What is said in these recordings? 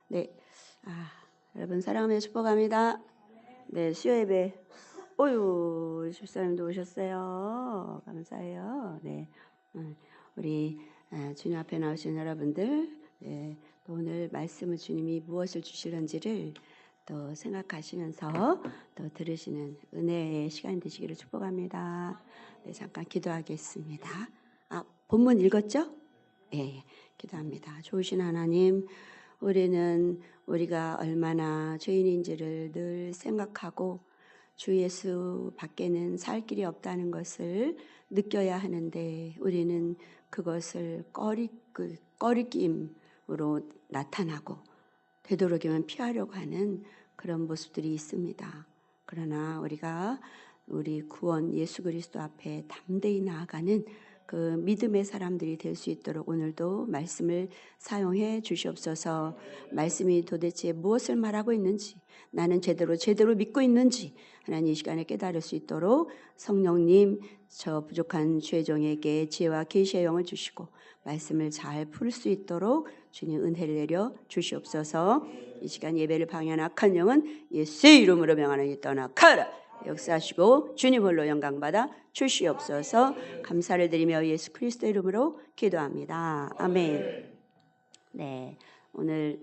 네, 여러분 사랑하며 축복합니다. 네, 수요예배. 어유, 집사님도 오셨어요. 감사해요. 네, 우리 주님 앞에 나오신 여러분들, 네, 또 오늘 말씀을 주님이 무엇을 주시는지를 또 생각하시면서 또 들으시는 은혜의 시간 되시기를 축복합니다. 네, 잠깐 기도하겠습니다. 본문 읽었죠? 네, 기도합니다. 좋으신 하나님, 우리는 우리가 얼마나 죄인인지를 늘 생각하고 주 예수 밖에는 살 길이 없다는 것을 느껴야 하는데 우리는 그것을 꺼리낌으로 나타나고 되도록이면 피하려고 하는 그런 모습들이 있습니다. 그러나 우리가 우리 구원 예수 그리스도 앞에 담대히 나아가는 그 믿음의 사람들이 될 수 있도록 오늘도 말씀을 사용해 주시옵소서. 말씀이 도대체 무엇을 말하고 있는지, 나는 제대로 믿고 있는지 하나님 이 시간에 깨달을 수 있도록 성령님, 저 부족한 죄종에게 지혜와 계시의 영을 주시고 말씀을 잘 풀 수 있도록 주님 은혜를 내려 주시옵소서. 이 시간 예배를 방해한 악한 영은 예수의 이름으로 명하노니 떠나가라. 역사하시고 주님 홀로 영광받아 주시옵소서. 감사를 드리며 예수 그리스도의 이름으로 기도합니다. 아멘. 네, 오늘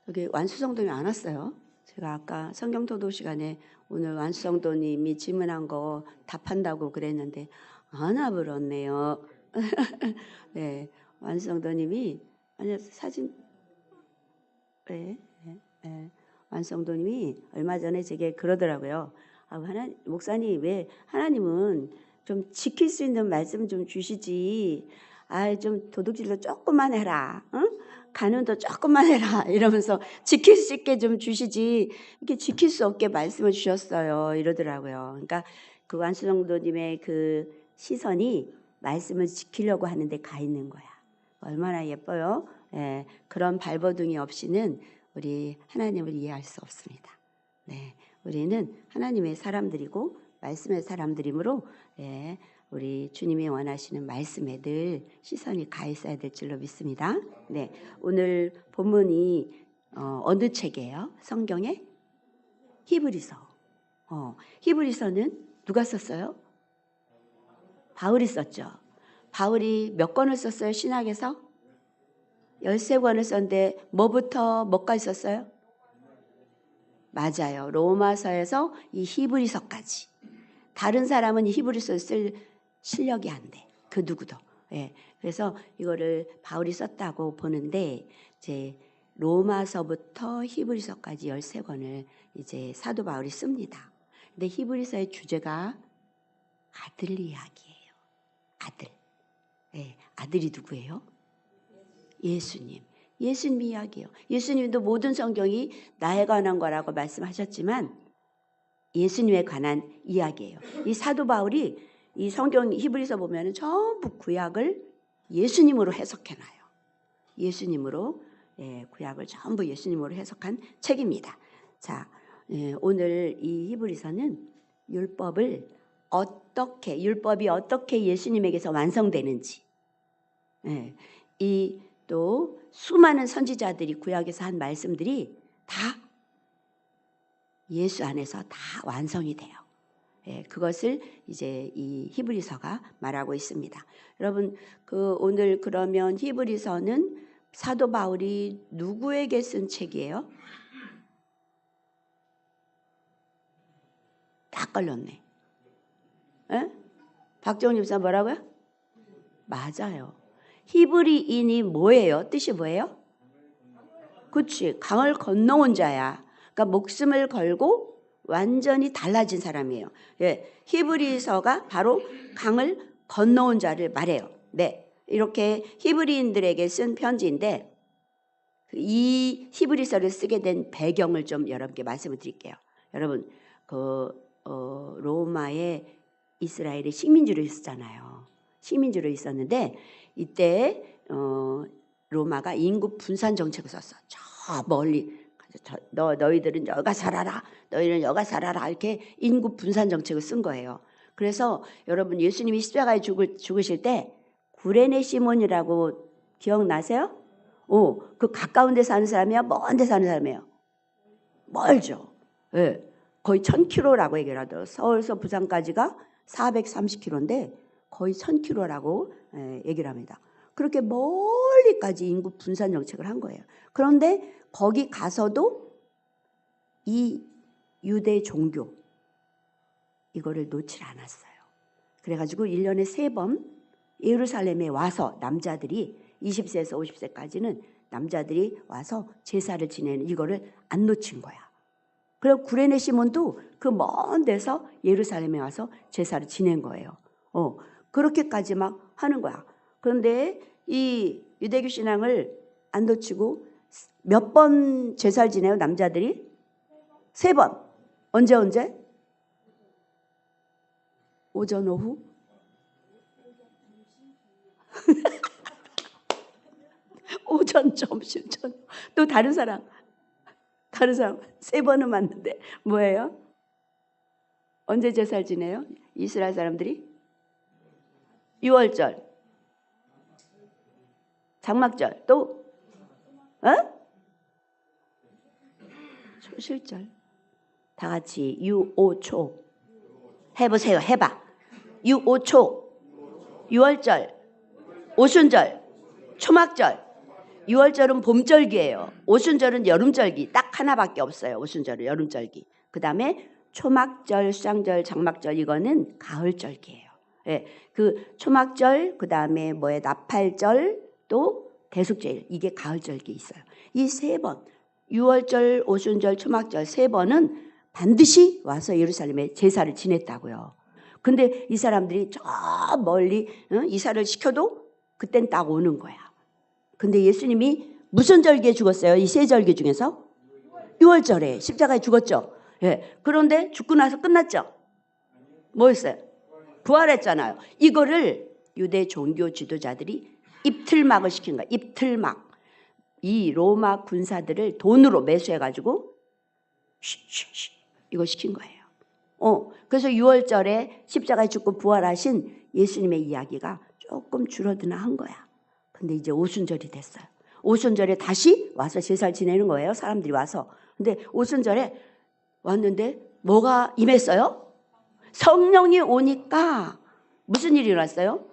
여기 완수성도님이 안 왔어요. 제가 아까 성경도도 시간에 오늘 완수성도님이 질문한 거 답한다고 그랬는데 안 와버렸네요. 네, 완수성도님이 아니 사진 완성도님이 얼마 전에 제게 그러더라고요. 목사님 왜 하나님은 좀 지킬 수 있는 말씀 좀 주시지. 좀 도둑질도 조금만 해라. 간음도 조금만 해라. 이러면서 지킬 수 있게 좀 주시지. 이렇게 지킬 수 없게 말씀을 주셨어요. 이러더라고요. 그러니까 그 완수정도님의 그 시선이 말씀을 지키려고 하는데 가 있는 거야. 얼마나 예뻐요. 예, 그런 발버둥이 없이는 우리 하나님을 이해할 수 없습니다. 네, 우리는 하나님의 사람들이고 말씀의 사람들이므로 우리 주님이 원하시는 말씀에 늘 시선이 가 있어야 될 줄로 믿습니다. 네, 오늘 본문이 어느 책이에요? 성경의 히브리서. 히브리서는 누가 썼어요? 바울이 썼죠. 바울이 몇 권을 썼어요? 신학에서? 13권을 썼는데 뭐부터 뭐까지 썼어요? 맞아요. 로마서에서 이 히브리서까지. 다른 사람은 이 히브리서를 쓸 실력이 안 돼. 그 누구도. 그래서 이거를 바울이 썼다고 보는데 이제 로마서부터 히브리서까지 13권을 이제 사도 바울이 씁니다. 근데 히브리서의 주제가 아들 이야기예요. 아들. 아들이 누구예요? 예수님. 예수님 이야기예요. 예수님도 모든 성경이 나에 관한 거라고 말씀하셨지만 예수님에 관한 이야기예요. 이 사도 바울이 이 성경 히브리서 보면 전부 구약을 예수님으로 해석해놔요. 예수님으로 구약을 전부 예수님으로 해석한 책입니다. 자, 오늘 이 히브리서는 율법이 어떻게 예수님에게서 완성되는지 또 수많은 선지자들이 구약에서 한 말씀들이 다 예수 안에서 다 완성이 돼요. 그것을 이제 이 히브리서가 말하고 있습니다. 여러분, 오늘 그러면 히브리서는 사도 바울이 누구에게 쓴 책이에요? 딱 걸렸네. 박정훈 집사 뭐라고요? 맞아요. 히브리인이 뭐예요? 뜻이 뭐예요? 그렇지. 강을 건너온 자야. 그러니까 목숨을 걸고 완전히 달라진 사람이에요. 히브리서가 바로 강을 건너온 자를 말해요. 네, 이렇게 히브리인들에게 쓴 편지인데 이 히브리서를 쓰게 된 배경을 좀 여러분께 말씀을 드릴게요. 여러분, 로마에 이스라엘이 식민지로 있었잖아요. 식민지로 있었는데 이때 로마가 인구 분산 정책을 썼어. 저 멀리 너희들은 여가 살아라. 너희는 여가 살아라. 이렇게 인구 분산 정책을 쓴 거예요. 그래서 여러분 예수님이 십자가에 죽으실 때 구레네 시몬이라고 기억나세요? 그 가까운 데 사는 사람이야? 먼 데 사는 사람이에요? 멀죠. 예. 거의 1000km라고 얘기를 하더라고요. 서울에서 부산까지가 430km인데 거의 1000km라고 얘기를 합니다. 그렇게 멀리까지 인구 분산 정책을 한 거예요. 그런데 거기 가서도 이 유대 종교 이거를 놓질 않았어요. 그래가지고 1년에 3번 예루살렘에 와서 남자들이 20세에서 50세까지는 남자들이 와서 제사를 지내는 이거를 안 놓친 거야. 그리고 구레네 시몬도 그 먼 데서 예루살렘에 와서 제사를 지낸 거예요. 그렇게까지 막 하는 거야. 그런데 이 유대교 신앙을 안 놓치고 몇 번 제사를 지내요, 남자들이? 3번. 언제? 오전, 오후? 오전, 점심, 저녁. 또 다른 사람 3번은 맞는데 뭐예요? 언제 제사를 지내요? 이스라엘 사람들이? 6월절, 장막절, 또 초실절. 다 같이 6, 5초 해보세요. 해봐. 6, 5초, 6월절, 오순절, 초막절. 6월절은 봄절기예요. 오순절은 여름절기. 딱 하나밖에 없어요. 오순절은 여름절기. 그 다음에 초막절, 수장절, 장막절 이거는 가을절기예요. 예, 그 초막절, 그 다음에 나팔절, 또 대속제일 이게 가을절기 있어요. 이 3번 6월절, 오순절, 초막절 3번은 반드시 와서 예루살렘에 제사를 지냈다고요. 근데 이 사람들이 저 멀리 이사를 시켜도 그땐 딱 오는 거야. 근데 예수님이 무슨 절기에 죽었어요? 이 3절기 중에서? 6월절에 십자가에 죽었죠. 예. 그런데 죽고 나서 끝났죠. 뭐였어요? 부활했잖아요. 이거를 유대 종교 지도자들이 입틀막을 시킨 거야. 입틀막. 이 로마 군사들을 돈으로 매수해가지고 이거 시킨 거예요. 그래서 6월절에 십자가에 죽고 부활하신 예수님의 이야기가 조금 줄어드나 한 거야. 근데 이제 오순절이 됐어요. 오순절에 다시 와서 제사를 지내는 거예요. 사람들이 와서. 근데 오순절에 왔는데 뭐가 임했어요? 성령이 오니까 무슨 일이 일어났어요?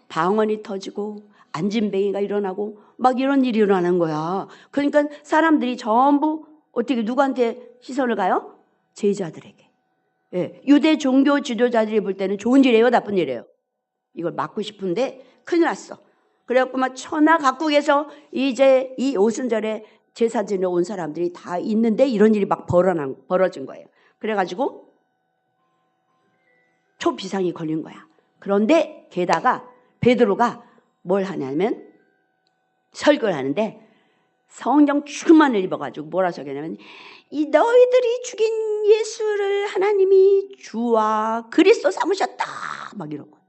방언이 터지고 안진뱅이가 일어나고 막 이런 일이 일어나는 거야. 그러니까 사람들이 전부 어떻게 누구한테 시선을 가요? 제자들에게. 예, 유대 종교 지도자들이 볼 때는 좋은 일이에요, 나쁜 일이에요? 이걸 막고 싶은데 큰일 났어. 그래갖고 막 천하 각국에서 이제 이 오순절에 제사 지내러 온 사람들이 다 있는데 이런 일이 막 벌어진 거예요. 그래가지고 초비상이 걸린 거야. 그런데 게다가 베드로가 뭘 하냐면 설교를 하는데 성령 충만을 입어가지고 뭐라 설교하냐면 이 너희들이 죽인 예수를 하나님이 주와 그리스도 삼으셨다 막 이런 거야.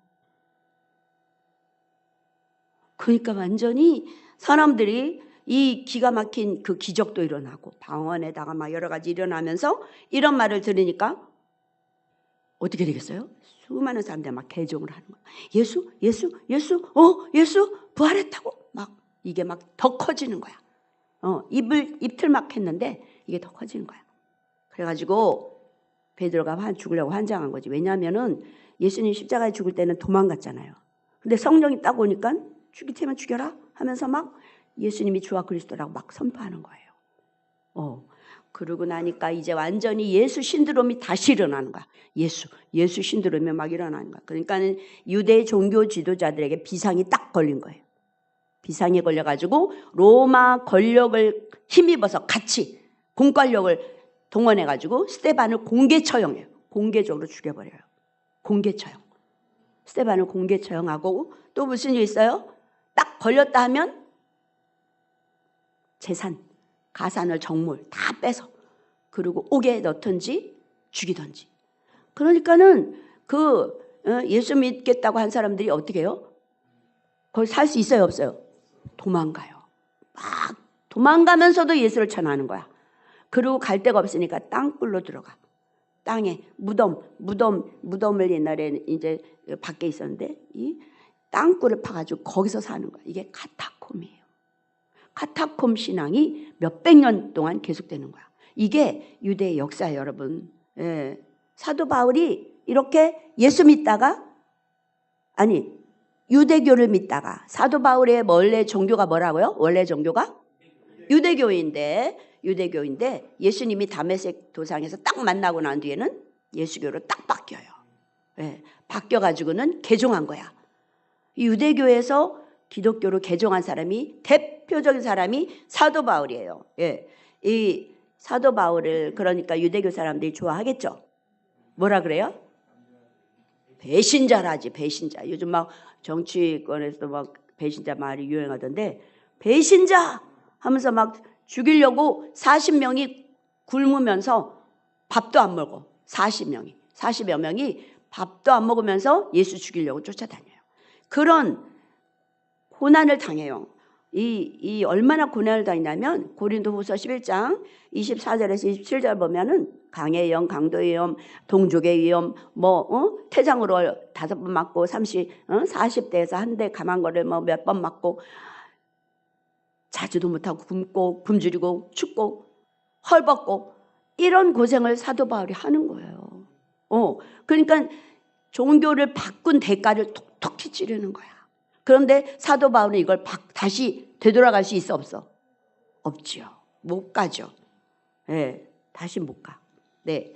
그러니까 완전히 사람들이 이 기가 막힌 그 기적도 일어나고 방언에다가 막 여러 가지 일어나면서 이런 말을 들으니까 어떻게 되겠어요? 수많은 사람들이 막 개종을 하는 거야. 예수 부활했다고 막 이게 막 더 커지는 거야. 입틀 막 했는데 이게 더 커지는 거야. 그래가지고 베드로가 죽으려고 환장한 거지. 왜냐하면은 예수님 십자가에 죽을 때는 도망갔잖아요. 근데 성령이 딱 오니까 죽일 테면 죽여라 하면서 막 예수님이 주와 그리스도라고 막 선포하는 거예요. 그러고 나니까 이제 완전히 예수 신드롬이 다시 일어나는 거야. 예수 신드롬이 막 일어나는 거야. 그러니까는 유대 종교 지도자들에게 비상이 딱 걸린 거예요. 비상이 걸려가지고 로마 권력을 힘입어서 같이 공권력을 동원해가지고 스데반을 공개 처형해요. 공개적으로 죽여버려요. 공개 처형. 스데반을 공개 처형하고 또 무슨 일이 있어요? 딱 걸렸다 하면 재산, 가산을 정물 다 빼서 그리고 옥에 넣든지 죽이든지. 그러니까는 예수 믿겠다고 한 사람들이 어떻게 해요? 거기 살 수 있어요, 없어요? 도망가요. 막 도망가면서도 예수를 전하는 거야. 그리고 갈 데가 없으니까 땅굴로 들어가. 땅에 무덤을 옛날에 이제 밖에 있었는데 이 땅굴을 파가지고 거기서 사는 거야. 이게 카타콤이에요. 카타콤 신앙이 몇백 년 동안 계속되는 거야. 이게 유대의 역사예요, 여러분. 예. 사도 바울이 이렇게 예수 믿다가, 아니 유대교를 믿다가, 사도 바울의 원래 종교가 뭐라고요? 원래 종교가 유대교인데 예수님이 다메섹 도상에서 딱 만나고 난 뒤에는 예수교로 딱 바뀌어요. 예. 바뀌어가지고는 개종한 거야. 유대교에서 기독교로 개종한 사람이, 대표적인 사람이 사도 바울이에요. 예. 이 사도 바울을 그러니까 유대교 사람들이 좋아하겠죠. 뭐라 그래요? 배신자라지, 배신자. 요즘 막 정치권에서도 막 배신자 말이 유행하던데, 배신자 하면서 막 죽이려고 40명이 굶으면서 밥도 안 먹어. 40여 명이 밥도 안 먹으면서 예수 죽이려고 쫓아다녀요. 그런 고난을 당해요. 이 얼마나 고난을 당했냐면 고린도후서 11장 24절에서 27절 보면은 강의 위험, 강도의 위험, 동족의 위험, 태장으로 5번 맞고 40대에서 한 대 감한 거를 몇 번 맞고, 자지도 못하고 굶고 굶주리고 춥고 헐벗고, 이런 고생을 사도 바울이 하는 거예요. 그러니까 종교를 바꾼 대가를 톡톡히 치르는 거야. 그런데 사도 바울은 이걸 다시 되돌아갈 수 있어, 없어? 없지요. 못 가죠. 네, 다시 못 가. 네,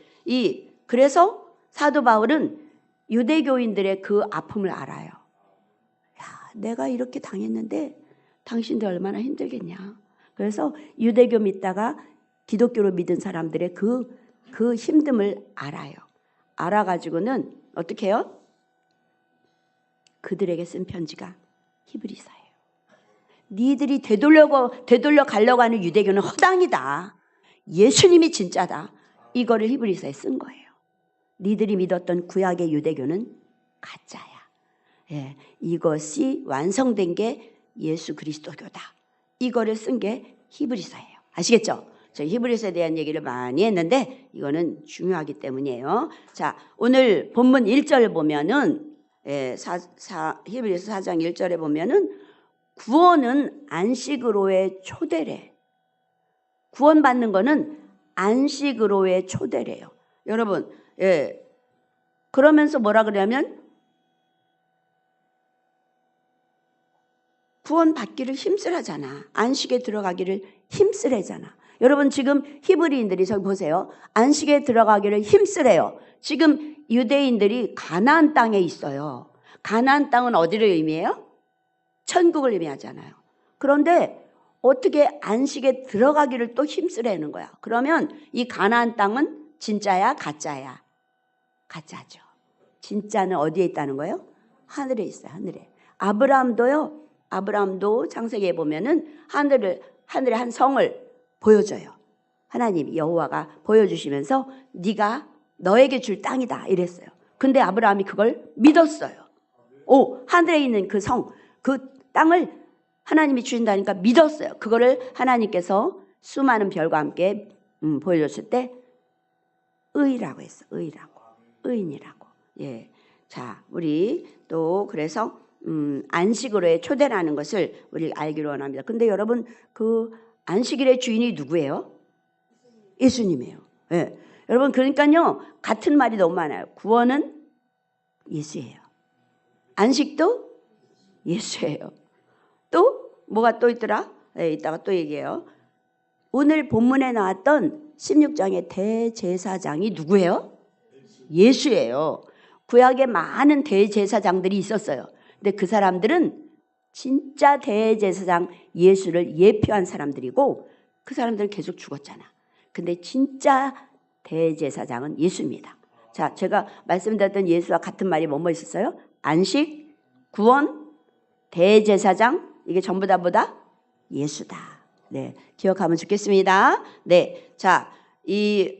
그래서 사도 바울은 유대교인들의 그 아픔을 알아요. 야, 내가 이렇게 당했는데 당신들 얼마나 힘들겠냐. 그래서 유대교 믿다가 기독교로 믿은 사람들의 그 힘듦을 알아요. 알아가지고는 어떻게 해요? 그들에게 쓴 편지가 히브리서예요. 니들이 되돌려 가려고 하는 유대교는 허당이다. 예수님이 진짜다. 이거를 히브리서에 쓴 거예요. 니들이 믿었던 구약의 유대교는 가짜야. 예, 이것이 완성된 게 예수 그리스도교다. 이거를 쓴 게 히브리서예요. 아시겠죠? 저희 히브리서에 대한 얘기를 많이 했는데 이거는 중요하기 때문이에요. 자, 오늘 본문 1절 보면은 히브리서 4장 1절에 보면은 구원은 안식으로의 초대래. 구원받는 거는 안식으로의 초대래요. 여러분, 그러면서 뭐라 그러냐면 구원받기를 힘쓰라잖아. 안식에 들어가기를 힘쓰래잖아. 여러분, 지금 히브리인들이 저기 보세요. 안식에 들어가기를 힘쓰래요. 지금 유대인들이 가나안 땅에 있어요. 가나안 땅은 어디를 의미해요? 천국을 의미하잖아요. 그런데 어떻게 안식에 들어가기를 또 힘쓰라는 거야. 그러면 이 가나안 땅은 진짜야, 가짜야? 가짜죠. 진짜는 어디에 있다는 거예요? 하늘에 있어요. 하늘에. 아브라함도 창세기에 보면은 하늘에 한 성을 보여줘요. 하나님 여호와가 보여주시면서 네가 너에게 줄 땅이다 이랬어요. 근데 아브라함이 그걸 믿었어요. 하늘에 있는 그 성, 그 땅을 하나님이 주신다니까 믿었어요. 그거를 하나님께서 수많은 별과 함께 보여줬을 때 의라고 했어. 의인이라고. 예. 자, 우리 또 그래서 안식으로의 초대라는 것을 우리 알기로 원합니다. 근데 여러분, 그 안식일의 주인이 누구예요? 예수님이에요. 예. 여러분, 그러니까요, 같은 말이 너무 많아요. 구원은 예수예요. 안식도 예수예요. 또 뭐가 또 있더라? 네, 이따가 또 얘기해요. 오늘 본문에 나왔던 16장의 대제사장이 누구예요? 예수예요. 구약에 많은 대제사장들이 있었어요. 근데 그 사람들은 진짜 대제사장 예수를 예표한 사람들이고 그 사람들은 계속 죽었잖아. 근데 진짜 대제사장은 예수입니다. 자, 제가 말씀드렸던 예수와 같은 말이 뭐뭐 있었어요? 안식, 구원, 대제사장, 이게 전부 다 뭐다? 예수다. 네, 기억하면 좋겠습니다. 네, 자, 이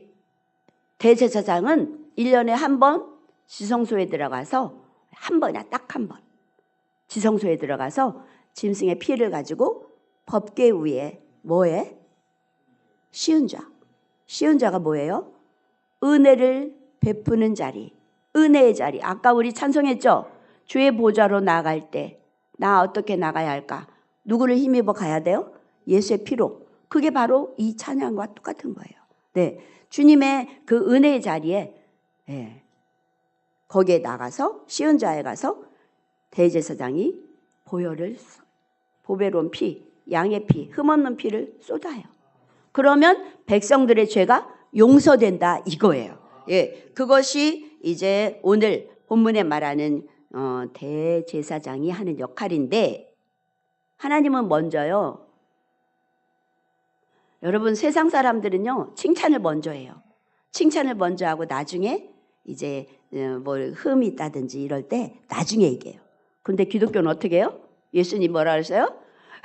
대제사장은 1년에 한 번 지성소에 들어가서 한 번이야, 딱 한 번. 지성소에 들어가서 짐승의 피를 가지고 법궤 위에 뭐해? 씌운 자. 씌운 자가 뭐예요? 은혜를 베푸는 자리. 은혜의 자리. 아까 우리 찬송했죠? 주의 보좌로 나갈 때 나 어떻게 나가야 할까? 누구를 힘입어 가야 돼요? 예수의 피로. 그게 바로 이 찬양과 똑같은 거예요. 네, 주님의 그 은혜의 자리에 거기에 나가서 시은자에 가서 대제사장이 보배로운 피, 양의 피, 흠없는 피를 쏟아요. 그러면 백성들의 죄가 용서된다 이거예요. 그것이 이제 오늘 본문에 말하는 대제사장이 하는 역할인데, 하나님은 먼저요. 여러분, 세상 사람들은요 칭찬을 먼저 해요. 칭찬을 먼저 하고 나중에 이제 뭘 흠이 있다든지 이럴 때 나중에 얘기해요. 근데 기독교는 어떻게 해요? 예수님 뭐라 그러세요?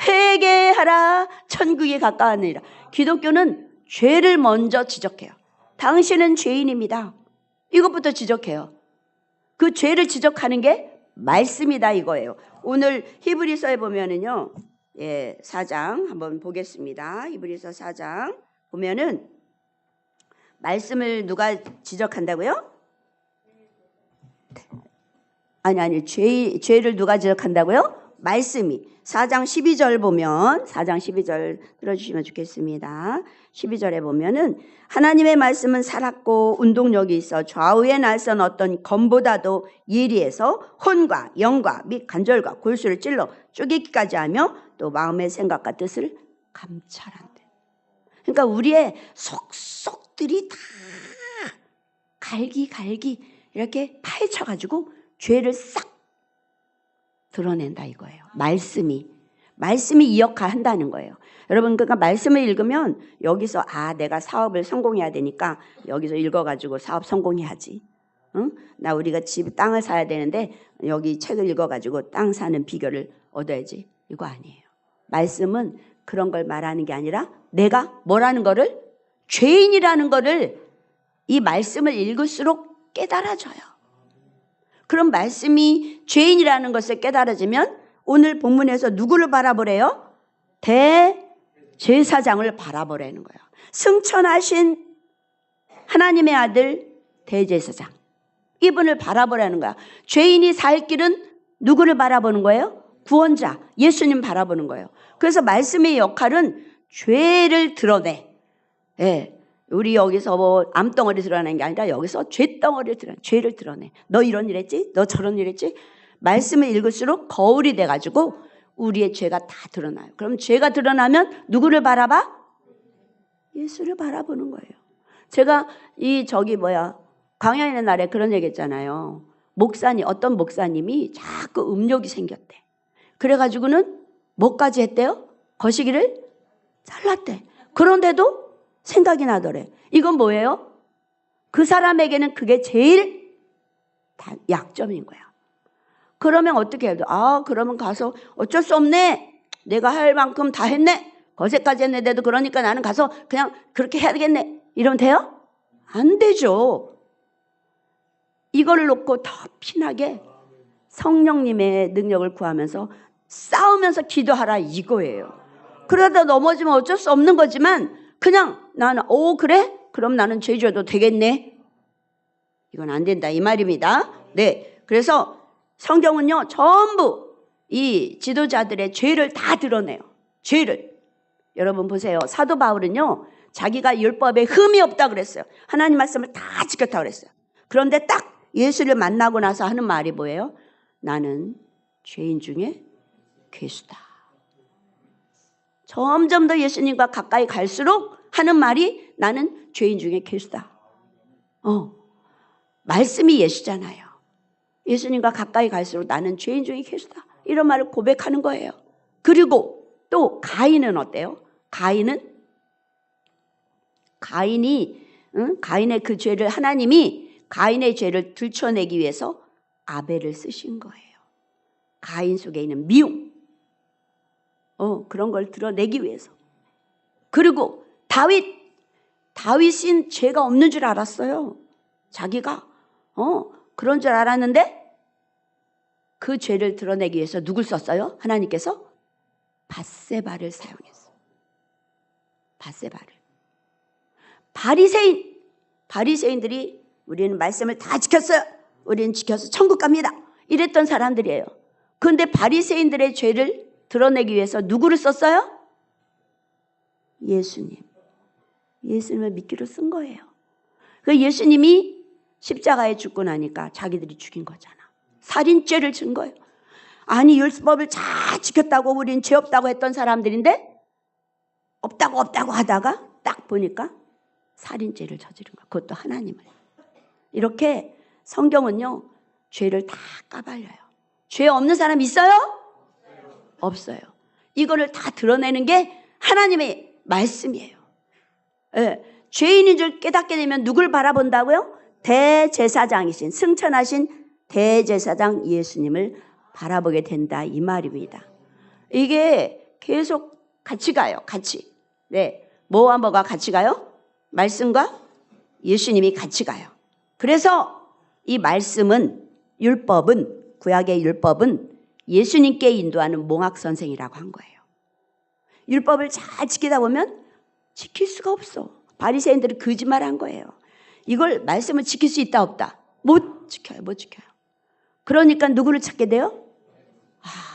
회개하라 천국이 가까웠느니라. 기독교는 죄를 먼저 지적해요. 당신은 죄인입니다. 이것부터 지적해요. 그 죄를 지적하는 게 말씀이다 이거예요. 오늘 히브리서에 보면은요, 4장 한번 보겠습니다. 히브리서 4장 보면은 말씀을 누가 지적한다고요? 아니 죄를 누가 지적한다고요? 말씀이. 4장 12절 보면 4장 12절 들어주시면 좋겠습니다. 12절에 보면은 하나님의 말씀은 살았고 운동력이 있어 좌우에 날선 어떤 검보다도 예리해서 혼과 영과 및 관절과 골수를 찔러 쪼개기까지 하며 또 마음의 생각과 뜻을 감찰한대. 그러니까 우리의 속속들이 다 갈기 이렇게 파헤쳐가지고 죄를 싹 드러낸다 이거예요. 말씀이 이 역할을 한다는 거예요. 여러분, 그러니까 말씀을 읽으면 여기서 내가 사업을 성공해야 되니까 여기서 읽어가지고 사업 성공해야지. 응? 우리가 땅을 사야 되는데 여기 책을 읽어가지고 땅 사는 비결을 얻어야지. 이거 아니에요. 말씀은 그런 걸 말하는 게 아니라 내가 뭐라는 거를, 죄인이라는 거를 이 말씀을 읽을수록 깨달아져요. 그럼 말씀이 죄인이라는 것을 깨달아지면 오늘 본문에서 누구를 바라보래요? 대제사장을 바라보라는 거예요. 승천하신 하나님의 아들 대제사장, 이분을 바라보라는 거야. 죄인이 살 길은 누구를 바라보는 거예요? 구원자, 예수님 바라보는 거예요. 그래서 말씀의 역할은 죄를 드러내. 우리 여기서 뭐 암덩어리 드러내는 게 아니라 여기서 죄덩어리를 드러내. 죄를 드러내. 너 이런 일 했지? 너 저런 일 했지? 말씀을 읽을수록 거울이 돼가지고 우리의 죄가 다 드러나요. 그럼 죄가 드러나면 누구를 바라봐? 예수를 바라보는 거예요. 제가 광야에 있는 날에 그런 얘기 했잖아요. 어떤 목사님이 자꾸 음욕이 생겼대. 그래가지고는 뭐까지 했대요? 거시기를 잘랐대. 그런데도 생각이 나더래. 이건 뭐예요? 그 사람에게는 그게 제일 약점인 거야. 그러면 어떻게 해야 돼? 그러면 가서 어쩔 수 없네. 내가 할 만큼 다 했네. 거세까지 했는데도 그러니까 나는 가서 그냥 그렇게 해야 되겠네. 이러면 돼요? 안 되죠. 이걸 놓고 더 피나게 성령님의 능력을 구하면서 싸우면서 기도하라 이거예요. 그러다 넘어지면 어쩔 수 없는 거지만 그냥 나는 그래? 그럼 나는 죄 줘도 되겠네. 이건 안 된다 이 말입니다. 네, 그래서 성경은요 전부 이 지도자들의 죄를 다 드러내요. 죄를. 여러분 보세요. 사도 바울은요 자기가 율법에 흠이 없다 그랬어요. 하나님 말씀을 다 지켰다 그랬어요. 그런데 딱 예수를 만나고 나서 하는 말이 뭐예요? 나는 죄인 중에 괴수다. 점점 더 예수님과 가까이 갈수록 하는 말이 나는 죄인 중에 괴수다. 말씀이 예수잖아요. 예수님과 가까이 갈수록 나는 죄인 중에 괴수다. 이런 말을 고백하는 거예요. 그리고 또 가인은 어때요? 가인이 가인의 그 죄를 하나님이 가인의 죄를 들춰내기 위해서 아벨을 쓰신 거예요. 가인 속에 있는 미움, 그런 걸 드러내기 위해서. 그리고 다윗은 죄가 없는 줄 알았어요. 자기가 그런 줄 알았는데 그 죄를 드러내기 위해서 누굴 썼어요? 하나님께서 밧세바를 사용했어요. 밧세바를. 바리새인들이 우리는 말씀을 다 지켰어요. 우리는 지켜서 천국 갑니다. 이랬던 사람들이에요. 그런데 바리새인들의 죄를 드러내기 위해서 누구를 썼어요? 예수님. 예수님을 믿기로 쓴 거예요. 그 예수님이 십자가에 죽고 나니까 자기들이 죽인 거잖아. 살인죄를 진 거예요. 아니 율법을 잘 지켰다고 우린 죄 없다고 했던 사람들인데 없다고 하다가 딱 보니까 살인죄를 저지른 거예요. 그것도 하나님을. 이렇게 성경은요 죄를 다 까발려요. 죄 없는 사람 있어요? 없어요. 이거를 다 드러내는 게 하나님의 말씀이에요. 예, 죄인인 줄 깨닫게 되면 누굴 바라본다고요? 대제사장이신 승천하신 대제사장 예수님을 바라보게 된다 이 말입니다. 이게 계속 같이 가요. 같이. 네, 뭐와 뭐가 같이 가요? 말씀과 예수님이 같이 가요. 그래서 이 말씀은 율법은 구약의 율법은 예수님께 인도하는 몽학선생이라고 한 거예요. 율법을 잘 지키다 보면 지킬 수가 없어. 바리새인들은 거짓말한 거예요. 이걸 말씀을 지킬 수 있다 없다? 못 지켜요. 그러니까 누구를 찾게 돼요?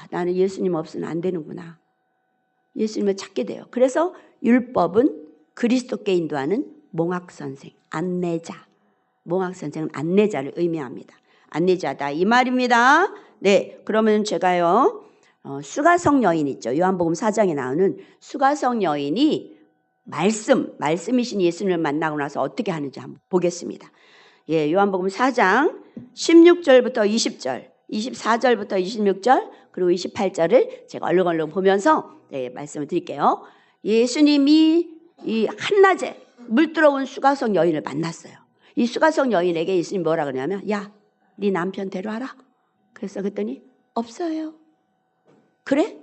나는 예수님 없으면 안 되는구나. 예수님을 찾게 돼요. 그래서 율법은 그리스도께 인도하는 몽학선생, 안내자. 몽학선생은 안내자를 의미합니다. 안내자다 이 말입니다. 네, 그러면 제가요 수가성 여인 있죠. 요한복음 4장에 나오는 수가성 여인이 말씀이신 예수님을 만나고 나서 어떻게 하는지 한번 보겠습니다. 예, 요한복음 4장 16절부터 20절, 24절부터 26절, 그리고 28절을 제가 얼른 보면서 말씀을 드릴게요. 예수님이 이 한낮에 물들어온 수가성 여인을 만났어요. 이 수가성 여인에게 예수님이 뭐라 그러냐면 야, 네 남편 데려와라. 그랬더니 없어요. 그래?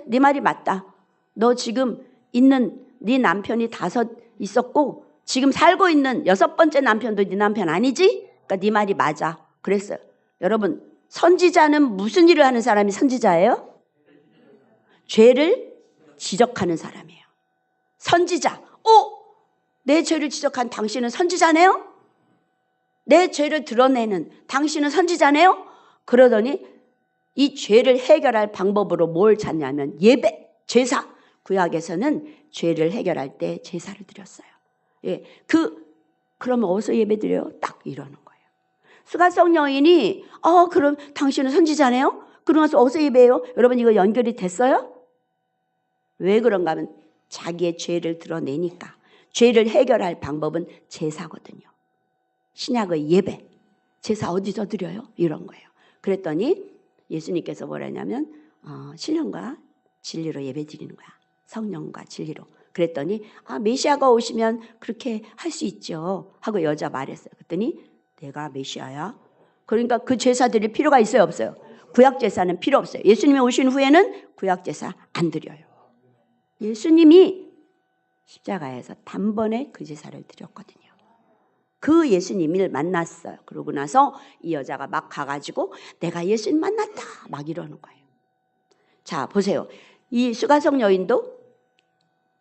네 말이 맞다. 너 지금 있는 네 남편이 5 있었고 지금 살고 있는 6번째 남편도 네 남편 아니지? 그러니까 네 말이 맞아. 그랬어요. 여러분 선지자는 무슨 일을 하는 사람이 선지자예요? 죄를 지적하는 사람이에요. 선지자. 내 죄를 지적한 당신은 선지자네요? 내 죄를 드러내는 당신은 선지자네요? 그러더니 이 죄를 해결할 방법으로 뭘 찾냐면 예배, 제사. 구약에서는 죄를 해결할 때 제사를 드렸어요. 예, 그러면 어디서 예배 드려요? 딱 이러는 거예요. 수가성 여인이 그럼 당신은 선지자네요? 그러면서 어디서 예배해요? 여러분 이거 연결이 됐어요? 왜 그런가 하면 자기의 죄를 드러내니까. 죄를 해결할 방법은 제사거든요. 신약의 예배, 제사 어디서 드려요? 이런 거예요. 그랬더니 예수님께서 뭐라 했냐면 신령과 진리로 예배 드리는 거야. 성령과 진리로. 그랬더니 메시아가 오시면 그렇게 할 수 있죠 하고 여자 말했어요. 그랬더니 내가 메시아야? 그러니까 그 제사 드릴 필요가 있어요 없어요? 구약 제사는 필요 없어요. 예수님이 오신 후에는 구약 제사 안 드려요. 예수님이 십자가에서 단번에 그 제사를 드렸거든요. 그 예수님을 만났어요. 그러고 나서 이 여자가 막 가가지고 내가 예수님 만났다 막 이러는 거예요. 자 보세요. 이 수가성 여인도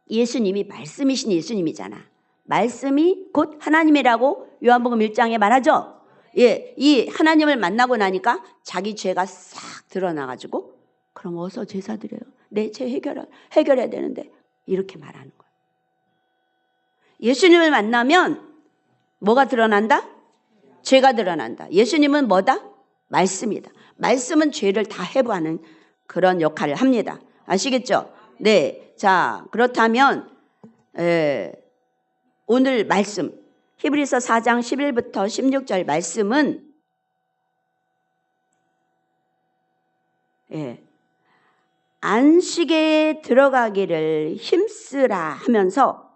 예수님이 말씀이신 예수님이잖아. 말씀이 곧 하나님이라고 요한복음 1장에 말하죠. 예, 이 하나님을 만나고 나니까 자기 죄가 싹 드러나가지고 그럼 어서 제사 드려요. 내 죄 해결해야 되는데 이렇게 말하는 거예요. 예수님을 만나면 뭐가 드러난다? 죄가 드러난다. 예수님은 뭐다? 말씀이다. 말씀은 죄를 다 해부하는 그런 역할을 합니다. 아시겠죠? 네. 자, 그렇다면 오늘 말씀 히브리서 4장 11부터 16절 말씀은 안식에 들어가기를 힘쓰라 하면서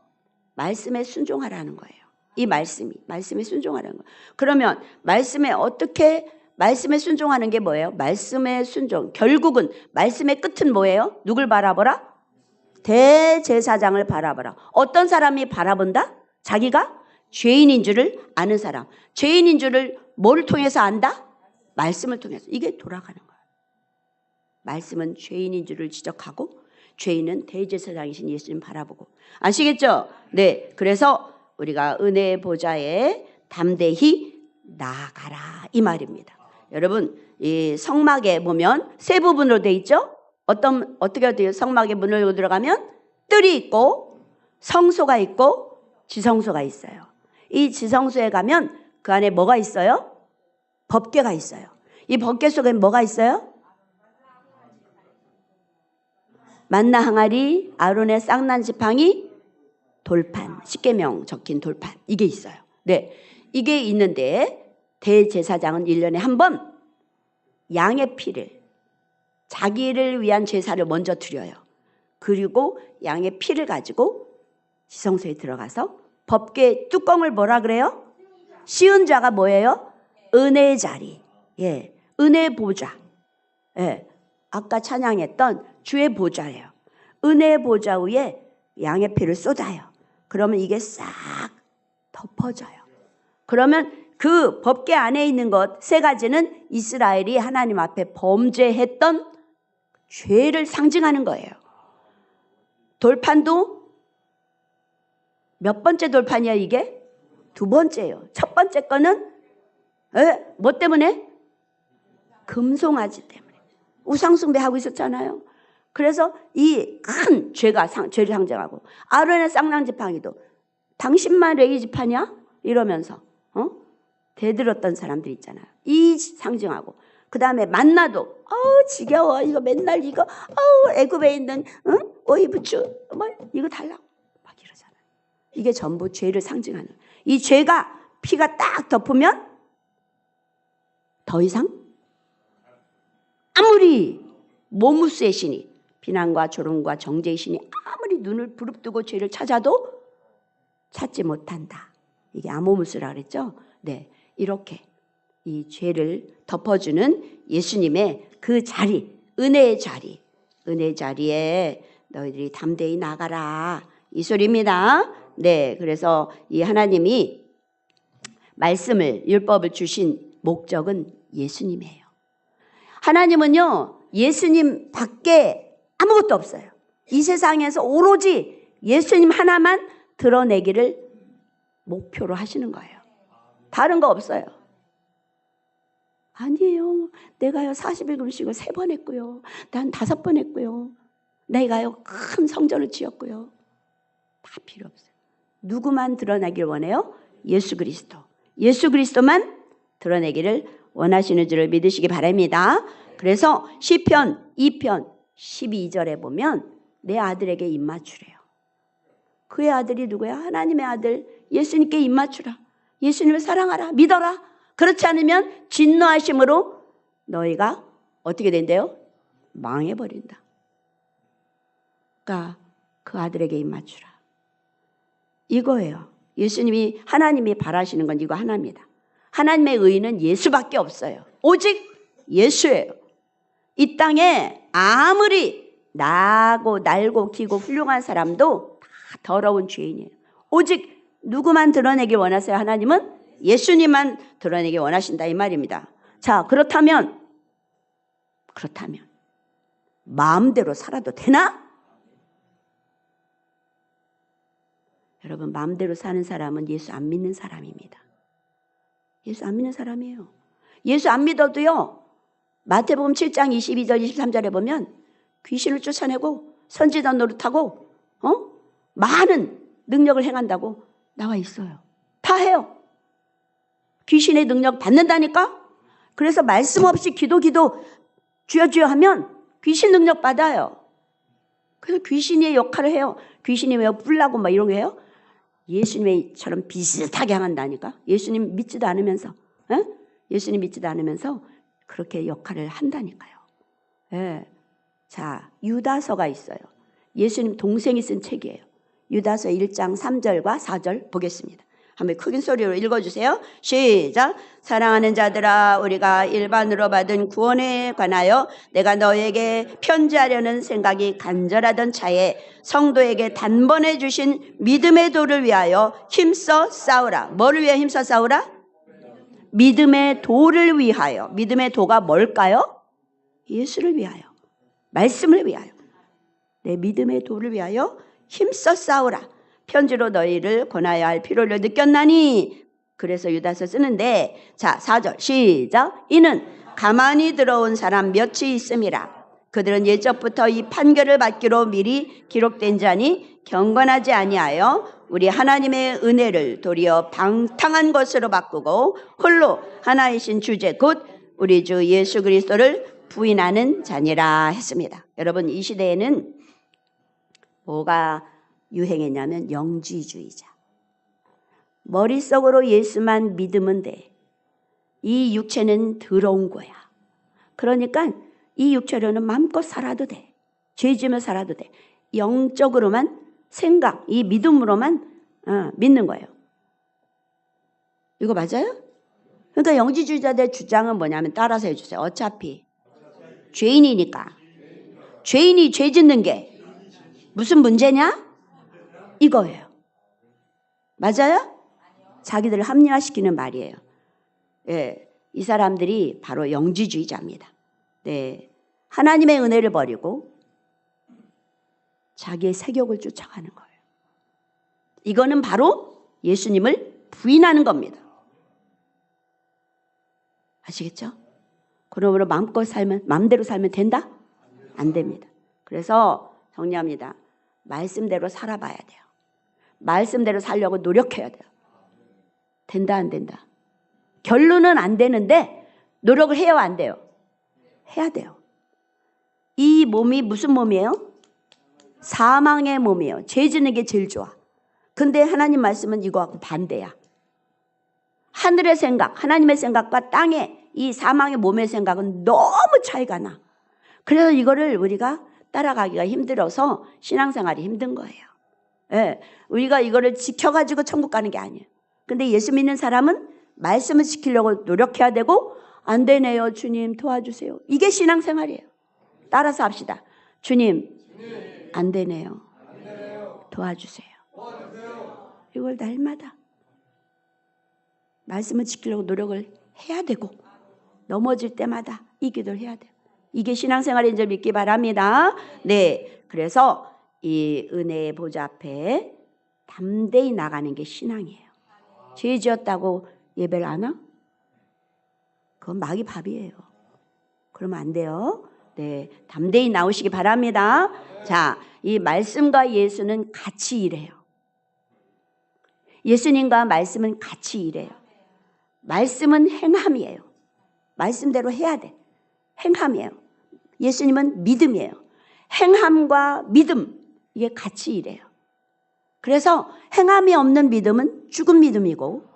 말씀에 순종하라는 거예요. 이 말씀에 순종하라는 거예요. 그러면 말씀에 순종하는 게 뭐예요? 말씀의 순종. 결국은 말씀의 끝은 뭐예요? 누굴 바라보라? 대제사장을 바라보라. 어떤 사람이 바라본다? 자기가 죄인인 줄을 아는 사람. 죄인인 줄을 뭐를 통해서 안다? 말씀을 통해서. 이게 돌아가는 거예요. 말씀은 죄인인 줄을 지적하고 죄인은 대제사장이신 예수님 바라보고. 아시겠죠? 네. 그래서 우리가 은혜의 보좌에 담대히 나아가라 이 말입니다. 여러분 이 성막에 보면 세 부분으로 돼 있죠. 어떻게 돼요? 성막에 문을 들어가면 뜰이 있고 성소가 있고 지성소가 있어요. 이 지성소에 가면 그 안에 뭐가 있어요? 법궤가 있어요. 이 법궤 속에 뭐가 있어요? 만나 항아리, 아론의 쌍난 지팡이, 돌판, 십계명 적힌 돌판, 이게 있어요. 네, 이게 있는데 대제사장은 1년에 한 번 양의 피를, 자기를 위한 제사를 먼저 드려요. 그리고 양의 피를 가지고 지성소에 들어가서 법궤 뚜껑을 뭐라 그래요? 씌운 자가 뭐예요? 은혜의 자리. 예, 은혜의 보좌. 예, 아까 찬양했던 주의 보좌예요. 은혜의 보좌 위에 양의 피를 쏟아요. 그러면 이게 싹 덮어져요. 그러면 그 법궤 안에 있는 것 세 가지는 이스라엘이 하나님 앞에 범죄했던 죄를 상징하는 거예요. 돌판도 몇 번째 돌판이야 이게? 두 번째예요. 첫 번째 거는 뭐 때문에? 금송아지 때문에. 우상숭배하고 있었잖아요. 그래서 이 큰 죄를 상징하고 아론의 쌍난지팡이도 당신만 레이지파냐? 이러면서 대들었던 사람들 있잖아요. 이 상징하고 그 다음에 만나도 지겨워 이거 맨날 이거 애굽에 있는 오이 부추 뭐 이거 달라고 막 이러잖아요. 이게 전부 죄를 상징하는. 이 죄가 피가 딱 덮으면 더 이상 아무리 모무스의 신이 비난과 조롱과 정죄의 신이 아무리 눈을 부릅뜨고 죄를 찾아도 찾지 못한다. 이게 아모무스라 그랬죠. 네, 이렇게 이 죄를 덮어주는 예수님의 그 자리, 은혜의 자리, 은혜의 자리에 너희들이 담대히 나가라 이 소리입니다. 네, 그래서 이 하나님이 말씀을 율법을 주신 목적은 예수님이에요. 하나님은요 예수님 밖에 아무것도 없어요. 이 세상에서 오로지 예수님 하나만 드러내기를 목표로 하시는 거예요. 다른 거 없어요. 아니에요. 내가요 40일금식을 3번 했고요. 난 5번 했고요. 내가요 큰 성전을 지었고요. 다 필요 없어요. 누구만 드러나길 원해요? 예수 그리스도. 예수 그리스도만 드러내기를 원하시는 줄을 믿으시기 바랍니다. 그래서 시편 2편 12절에 보면 내 아들에게 입맞추래요. 그의 아들이 누구야? 하나님의 아들 예수님께 입맞추라. 예수님을 사랑하라. 믿어라. 그렇지 않으면 진노하심으로 너희가 어떻게 된대요? 망해버린다. 그러니까 그 아들에게 입맞추라. 이거예요. 예수님이 하나님이 바라시는 건 이거 하나입니다. 하나님의 의는 예수밖에 없어요. 오직 예수예요. 이 땅에 아무리 나고 날고 기고 훌륭한 사람도 다 더러운 죄인이에요. 오직 누구만 드러내길 원하세요? 하나님은 예수님만 드러내길 원하신다 이 말입니다. 자, 그렇다면 마음대로 살아도 되나? 여러분 마음대로 사는 사람은 예수 안 믿는 사람입니다. 예수 안 믿는 사람이에요. 예수 안 믿어도요. 마태복음 7장 22절 23절에 보면 귀신을 쫓아내고 선지자 노릇하고 많은 능력을 행한다고 나와 있어요. 다 해요. 귀신의 능력 받는다니까? 그래서 말씀 없이 기도 주여 하면 귀신 능력 받아요. 그래서 귀신의 역할을 해요. 귀신이 왜 뿔나고 막 이런 거 해요? 예수님처럼 비슷하게 한다니까. 예수님 믿지도 않으면서 예수님 믿지도 않으면서 그렇게 역할을 한다니까요. 예. 자, 유다서가 있어요. 예수님 동생이 쓴 책이에요. 유다서 1장 3절과 4절 보겠습니다. 한번 큰 소리로 읽어주세요. 시작. 사랑하는 자들아, 우리가 일반으로 받은 구원에 관하여 내가 너에게 편지하려는 생각이 간절하던 차에 성도에게 단번에 주신 믿음의 도를 위하여 힘써 싸우라. 뭐를 위해 힘써 싸우라? 믿음의 도를 위하여. 믿음의 도가 뭘까요? 예수를 위하여. 말씀을 위하여. 내 믿음의 도를 위하여 힘써 싸우라. 편지로 너희를 권하여 할 필요를 느꼈나니 그래서 유다서 쓰는데, 자, 4절 시작. 이는 가만히 들어온 사람 몇이 있음이라. 그들은 예적부터 이 판결을 받기로 미리 기록된 자니 경건하지 아니하여 우리 하나님의 은혜를 도리어 방탕한 것으로 바꾸고 홀로 하나이신 주제 곧 우리 주 예수 그리스도를 부인하는 자니라 했습니다. 여러분, 이 시대에는 뭐가 유행했냐면 영지주의자. 머릿속으로 예수만 믿으면 돼. 이 육체는 더러운 거야. 그러니까 이 육체로는 마음껏 살아도 돼. 죄 지으며 살아도 돼. 영적으로만 생각, 이 믿음으로만 믿는 거예요. 이거 맞아요? 그러니까 영지주의자들의 주장은 뭐냐면 따라서 해주세요. 어차피 죄인이니까. 죄인이 죄 짓는 게 무슨 문제냐? 이거예요. 맞아요? 자기들을 합리화시키는 말이에요. 예, 이 사람들이 바로 영지주의자입니다. 네, 하나님의 은혜를 버리고 자기의 색욕을 쫓아가는 거예요. 이거는 바로 예수님을 부인하는 겁니다. 아시겠죠? 그러므로 마음대로 살면 된다? 안 됩니다. 그래서 정리합니다. 말씀대로 살아봐야 돼요. 말씀대로 살려고 노력해야 돼요. 된다 안 된다? 결론은 안 되는데 노력을 해야 안 돼요? 해야 돼요. 이 몸이 무슨 몸이에요? 사망의 몸이에요. 죄 짓는 게 제일 좋아. 근데 하나님 말씀은 이거하고 반대야. 하늘의 생각, 하나님의 생각과 땅의 이 사망의 몸의 생각은 너무 차이가 나. 그래서 이거를 우리가 따라가기가 힘들어서 신앙생활이 힘든 거예요. 예, 우리가 이거를 지켜가지고 천국 가는 게 아니에요. 근데 예수 믿는 사람은 말씀을 지키려고 노력해야 되고 안 되네요. 주님 도와주세요. 이게 신앙생활이에요. 따라서 합시다. 주님 안 되네요. 도와주세요. 이걸 날마다 말씀을 지키려고 노력을 해야 되고 넘어질 때마다 이 기도를 해야 돼요. 이게 신앙생활인 줄 믿기 바랍니다. 네, 그래서 이 은혜의 보좌 앞에 담대히 나가는 게 신앙이에요. 죄 지었다고 예배를 안 와? 그건 마귀 밥이에요. 그러면 안 돼요. 네, 담대히 나오시기 바랍니다. 자, 이 말씀과 예수는 같이 일해요. 예수님과 말씀은 같이 일해요. 말씀은 행함이에요. 말씀대로 해야 돼. 행함이에요. 예수님은 믿음이에요. 행함과 믿음, 이게 같이 일해요. 그래서 행함이 없는 믿음은 죽은 믿음이고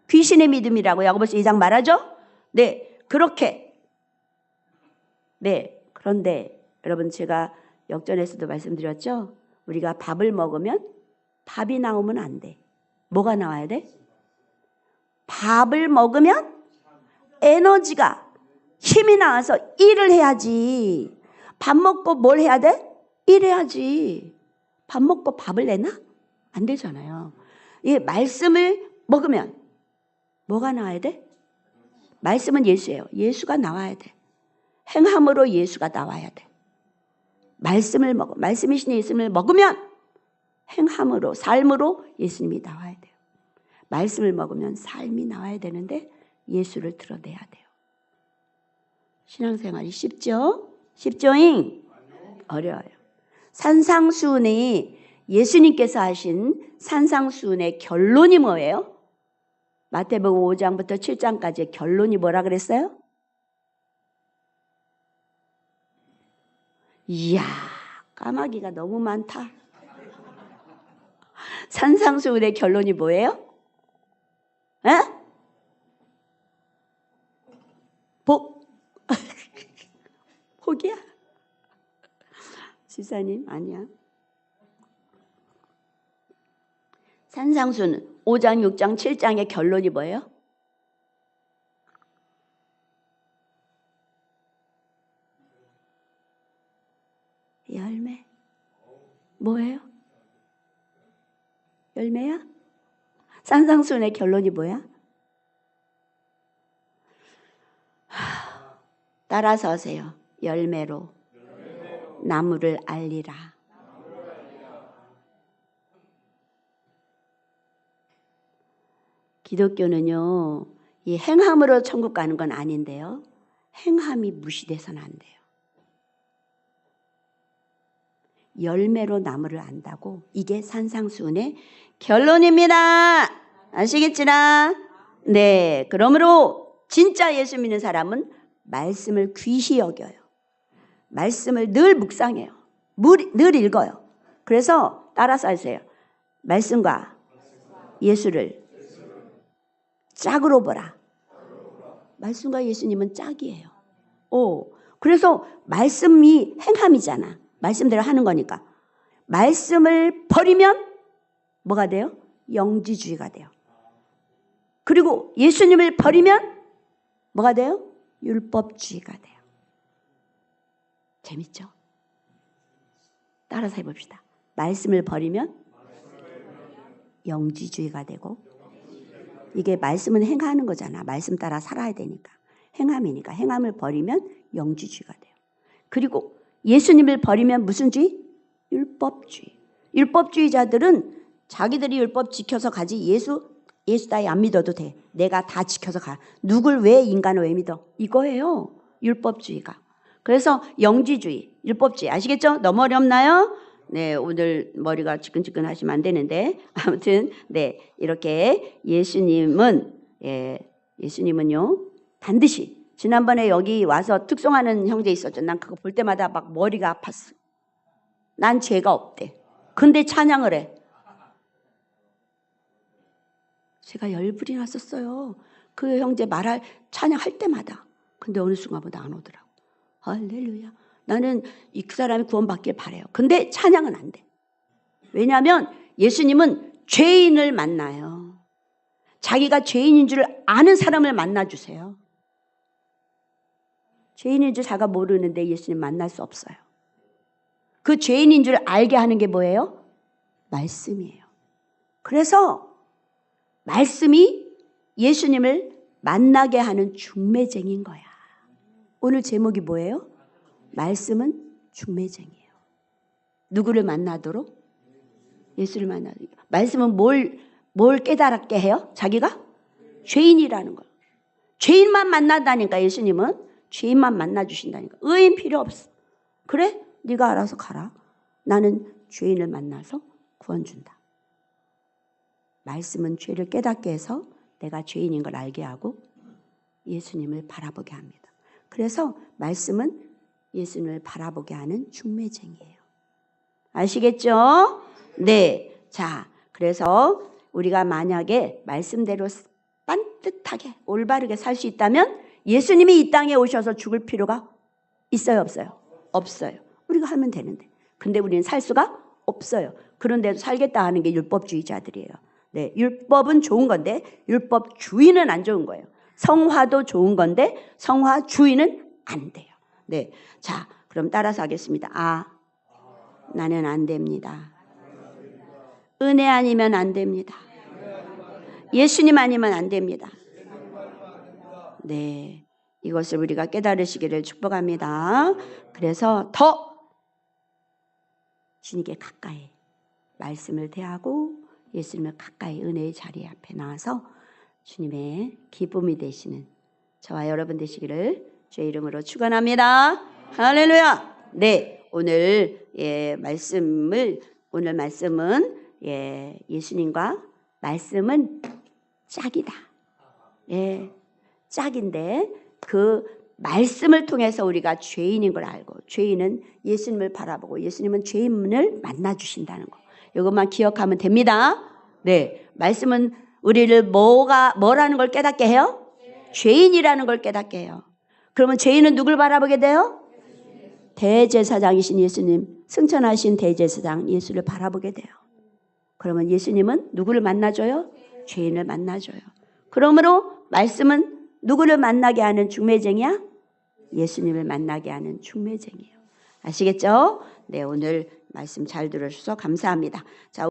귀신의 믿음이라고 야고보서 2장 말하죠. 네, 그렇게. 네, 그런데 여러분 제가 역전에서도 말씀드렸죠. 우리가 밥을 먹으면 밥이 나오면 안 돼. 뭐가 나와야 돼? 밥을 먹으면 에너지가 힘이 나와서 일을 해야지. 밥 먹고 뭘 해야 돼? 일해야지. 밥 먹고 밥을 내나? 안 되잖아요. 이 말씀을 먹으면 뭐가 나와야 돼? 말씀은 예수예요. 예수가 나와야 돼. 행함으로 예수가 나와야 돼. 말씀이신 예수님을 먹으면 행함으로, 삶으로 예수님이 나와야 돼요. 말씀을 먹으면 삶이 나와야 되는데 예수를 드러내야 돼요. 신앙생활이 쉽죠? 쉽죠잉? 어려워요. 산상수훈이 예수님께서 하신 산상수훈의 결론이 뭐예요? 마태복음 5장부터 7장까지의 결론이 뭐라 그랬어요? 이야, 까마귀가 너무 많다. 산상수훈의 결론이 뭐예요? 에? 복이야? 지사님 아니야. 산상수훈 5장, 6장, 7장의 결론이 뭐예요? 열매. 뭐예요? 열매야? 산상수훈의 결론이 뭐야? 따라서 하세요. 열매로 나무를 알리라. 기독교는요, 이 행함으로 천국 가는 건 아닌데요. 행함이 무시돼서는 안 돼요. 열매로 나무를 안다고. 이게 산상수훈의 결론입니다. 아시겠지나? 네, 그러므로 진짜 예수 믿는 사람은 말씀을 귀히 여겨요. 말씀을 늘 묵상해요. 늘 읽어요. 그래서 따라서 하세요. 말씀과 예수를 짝으로 보라. 말씀과 예수님은 짝이에요. 그래서 말씀이 행함이잖아. 말씀대로 하는 거니까. 말씀을 버리면 뭐가 돼요? 영지주의가 돼요. 그리고 예수님을 버리면 뭐가 돼요? 율법주의가 돼요. 재밌죠? 따라서 해봅시다. 말씀을 버리면 영지주의가 되고, 이게 말씀은 행하는 거잖아. 말씀 따라 살아야 되니까. 행함이니까. 행함을 버리면 영지주의가 돼요. 그리고 예수님을 버리면 무슨 주의? 율법주의. 율법주의자들은 자기들이 율법 지켜서 가지 예수 따위 안 믿어도 돼. 내가 다 지켜서 가. 누굴 왜 인간을 왜 믿어? 이거예요. 율법주의가. 그래서 영지주의, 율법주의. 아시겠죠? 너무 어렵나요? 네, 오늘 머리가 지끈지끈 하시면 안 되는데. 아무튼, 네, 이렇게 예수님은요, 반드시, 지난번에 여기 와서 특송하는 형제 있었죠. 난 그거 볼 때마다 막 머리가 아팠어. 난 죄가 없대. 근데 찬양을 해. 제가 열불이 났었어요. 그 형제 찬양할 때마다. 근데 어느 순간보다 안 오더라고. 할렐루야. 나는 그 사람이 구원받길 바라요. 근데 찬양은 안 돼. 왜냐하면 예수님은 죄인을 만나요. 자기가 죄인인 줄 아는 사람을 만나주세요. 죄인인 줄 자기가 모르는데 예수님 만날 수 없어요. 그 죄인인 줄 알게 하는 게 뭐예요? 말씀이에요. 그래서 말씀이 예수님을 만나게 하는 중매쟁인 거야. 오늘 제목이 뭐예요? 말씀은 중매쟁이에요. 누구를 만나도록? 예수를 만나도록. 말씀은 뭘 깨달았게 해요? 자기가? 죄인이라는 거. 죄인만 만난다니까. 예수님은 죄인만 만나주신다니까. 의인 필요 없어. 그래? 네가 알아서 가라. 나는 죄인을 만나서 구원 준다. 말씀은 죄를 깨닫게 해서 내가 죄인인 걸 알게 하고 예수님을 바라보게 합니다. 그래서 말씀은 예수님을 바라보게 하는 중매쟁이에요. 아시겠죠? 네. 자, 그래서 우리가 만약에 말씀대로 반듯하게 올바르게 살 수 있다면 예수님이 이 땅에 오셔서 죽을 필요가 있어요, 없어요? 없어요. 우리가 하면 되는데. 근데 우리는 살 수가 없어요. 그런데도 살겠다 하는 게 율법주의자들이에요. 네, 율법은 좋은 건데 율법주의는 안 좋은 거예요. 성화도 좋은 건데 성화주의는 안 돼요. 네, 자, 그럼 따라서 하겠습니다. 나는 안 됩니다. 은혜 아니면 안 됩니다. 예수님 아니면 안 됩니다. 네, 이것을 우리가 깨달으시기를 축복합니다. 그래서 더 주님께 가까이 말씀을 대하고 예수님을 가까이 은혜의 자리 앞에 나와서 주님의 기쁨이 되시는 저와 여러분 되시기를 주의 이름으로 축원합니다. 할렐루야. 네, 오늘 오늘 말씀은 예수님과 말씀은 짝이다. 짝인데 그 말씀을 통해서 우리가 죄인인 걸 알고 죄인은 예수님을 바라보고 예수님은 죄인을 만나주신다는 거. 이것만 기억하면 됩니다. 네, 말씀은 우리를 뭐라는 걸 깨닫게 해요? 죄인이라는 걸 깨닫게 해요. 그러면 죄인은 누굴 바라보게 돼요? 대제사장이신 예수님, 승천하신 대제사장 예수를 바라보게 돼요. 그러면 예수님은 누구를 만나줘요? 죄인을 만나줘요. 그러므로 말씀은 누구를 만나게 하는 중매쟁이야? 예수님을 만나게 하는 중매쟁이에요. 아시겠죠? 네, 오늘 말씀 잘 들어주셔서 감사합니다. 자,